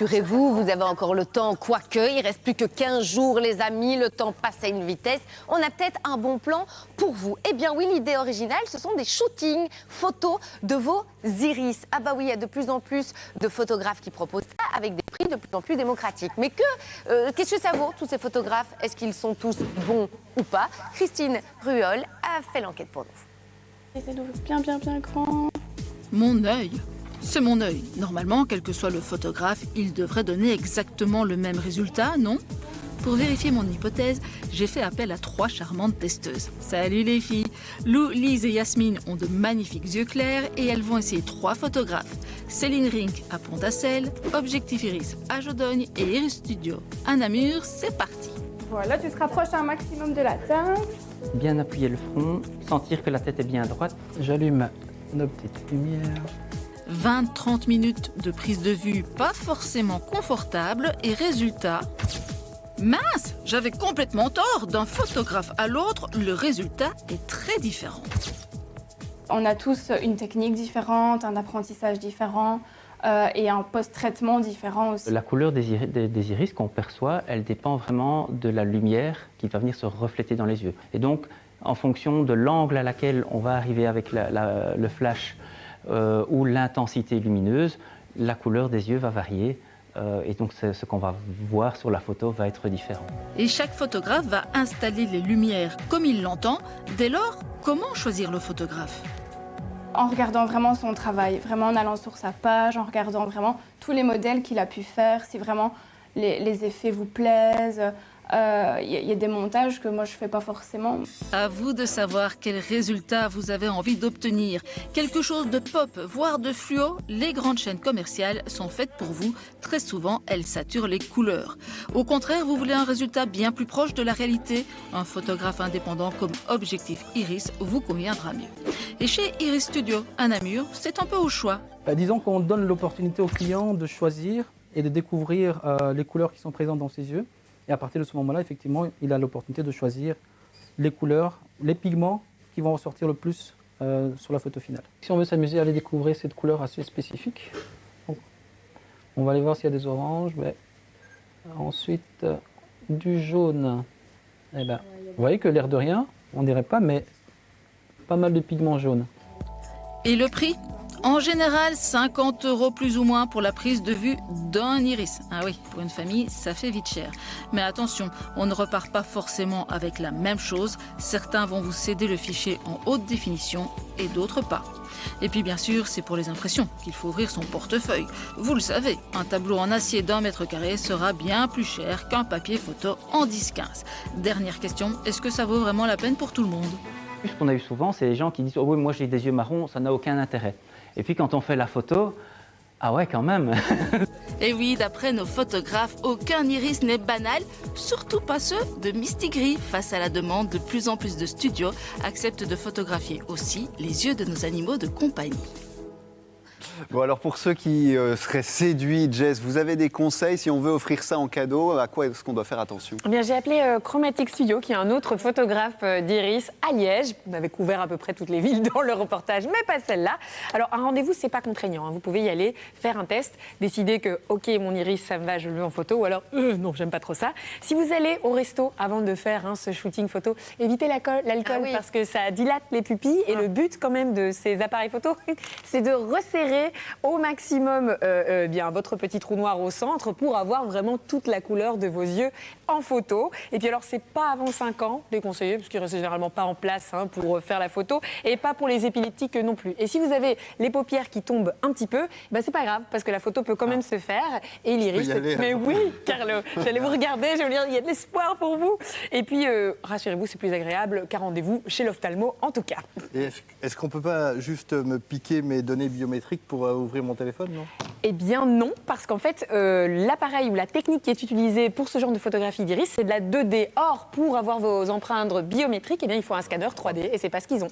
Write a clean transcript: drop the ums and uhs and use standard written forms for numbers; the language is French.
rassurez-vous, vous avez encore le temps, quoique, il reste plus que 15 jours, les amis, le temps passe à une vitesse. On a peut-être un bon plan pour vous. Eh bien oui, l'idée originale, ce sont des shootings photos de vos iris. Ah bah oui, il y a de plus en plus de photographes qui proposent ça, avec des prix de plus en plus démocratiques. Mais qu'est-ce que ça vaut, tous ces photographes? Est-ce qu'ils sont tous bons ou pas? Christine Ruol a fait l'enquête pour nous. Essayez d'ouvrir bien grand. Mon œil. C'est mon œil. Normalement, quel que soit le photographe, il devrait donner exactement le même résultat, non? Pour vérifier mon hypothèse, j'ai fait appel à 3 charmantes testeuses. Salut les filles! Lou, Lise et Yasmine ont de magnifiques yeux clairs et elles vont essayer 3 photographes. Céline Rink à Pont-à-Celle, Objectif Iris à Jodogne et Iris Studio à Namur. C'est parti! Voilà, tu te rapproches un maximum de la teinte. Bien appuyer le front, sentir que la tête est bien droite. J'allume nos petites lumières. 20-30 minutes de prise de vue pas forcément confortable et résultat... Mince, j'avais complètement tort. D'un photographe à l'autre, le résultat est très différent. On a tous une technique différente, un apprentissage différent et un post-traitement différent aussi. La couleur des iris qu'on perçoit, elle dépend vraiment de la lumière qui va venir se refléter dans les yeux. Et donc, en fonction de l'angle à laquelle on va arriver avec le flash ou l'intensité lumineuse, la couleur des yeux va varier. Et donc ce qu'on va voir sur la photo va être différent. Et chaque photographe va installer les lumières comme il l'entend. Dès lors, comment choisir le photographe? En regardant vraiment son travail, vraiment en allant sur sa page, en regardant vraiment tous les modèles qu'il a pu faire, si vraiment les effets vous plaisent. Y a des montages que moi je fais pas forcément. À vous de savoir quel résultat vous avez envie d'obtenir. Quelque chose de pop, voire de fluo, les grandes chaînes commerciales sont faites pour vous. Très souvent, elles saturent les couleurs. Au contraire, vous voulez un résultat bien plus proche de la réalité. Un photographe indépendant comme Objectif Iris vous conviendra mieux. Et chez Iris Studio à Namur, c'est un peu au choix. Disons qu'on donne l'opportunité au client de choisir et de découvrir les couleurs qui sont présentes dans ses yeux. Et à partir de ce moment-là, effectivement, il a l'opportunité de choisir les couleurs, les pigments qui vont ressortir le plus sur la photo finale. Si on veut s'amuser à aller découvrir cette couleur assez spécifique, on va aller voir s'il y a des oranges. Ensuite, du jaune. Vous voyez que l'air de rien, on dirait pas, mais pas mal de pigments jaunes. Et le prix ? En général, 50 € plus ou moins pour la prise de vue d'un iris. Ah oui, pour une famille, ça fait vite cher. Mais attention, on ne repart pas forcément avec la même chose. Certains vont vous céder le fichier en haute définition et d'autres pas. Et puis bien sûr, c'est pour les impressions qu'il faut ouvrir son portefeuille. Vous le savez, un tableau en acier d'1 mètre carré sera bien plus cher qu'un papier photo en 10-15. Dernière question, est-ce que ça vaut vraiment la peine pour tout le monde ? Ce qu'on a eu souvent, c'est les gens qui disent « Oh oui, moi j'ai des yeux marrons, ça n'a aucun intérêt ». Et puis quand on fait la photo, ah ouais quand même. Et oui, d'après nos photographes, aucun iris n'est banal, surtout pas ceux de Mistigris. Face à la demande, de plus en plus de studios acceptent de photographier aussi les yeux de nos animaux de compagnie. Bon, alors pour ceux qui seraient séduits, Jess, vous avez des conseils si on veut offrir ça en cadeau? À quoi est-ce qu'on doit faire attention? Eh bien, j'ai appelé Chromatic Studio, qui est un autre photographe d'iris à Liège. On avait couvert à peu près toutes les villes dans le reportage, mais pas celle-là. Alors, un rendez-vous, c'est pas contraignant. Vous pouvez y aller, faire un test, décider que, OK, mon iris, ça me va, je le veux en photo, ou alors, non, j'aime pas trop ça. Si vous allez au resto avant de faire ce shooting photo, évitez l'alcool parce que ça dilate les pupilles. Et le but, quand même, de ces appareils photo, c'est de resserrer au maximum bien votre petit trou noir au centre pour avoir vraiment toute la couleur de vos yeux en photo. Et puis alors, c'est pas avant 5 ans déconseillé, parce qu'ils restent généralement pas en place pour faire la photo, et pas pour les épileptiques non plus. Et si vous avez les paupières qui tombent un petit peu, c'est pas grave, parce que la photo peut quand même se faire, et l'iris... Mais oui, Carlo, j'allais vous regarder, je vais vous dire, il y a de l'espoir pour vous. Et puis, rassurez-vous, c'est plus agréable qu'un rendez-vous chez l'ophtalmo, en tout cas. Et est-ce qu'on peut pas juste me piquer mes données biométriques pour ouvrir mon téléphone, non? Eh bien non, parce qu'en fait, l'appareil ou la technique qui est utilisée pour ce genre de photographie d'iris, c'est de la 2D. Or, pour avoir vos empreintes biométriques, eh bien, il faut un scanner 3D, et c'est pas ce qu'ils ont.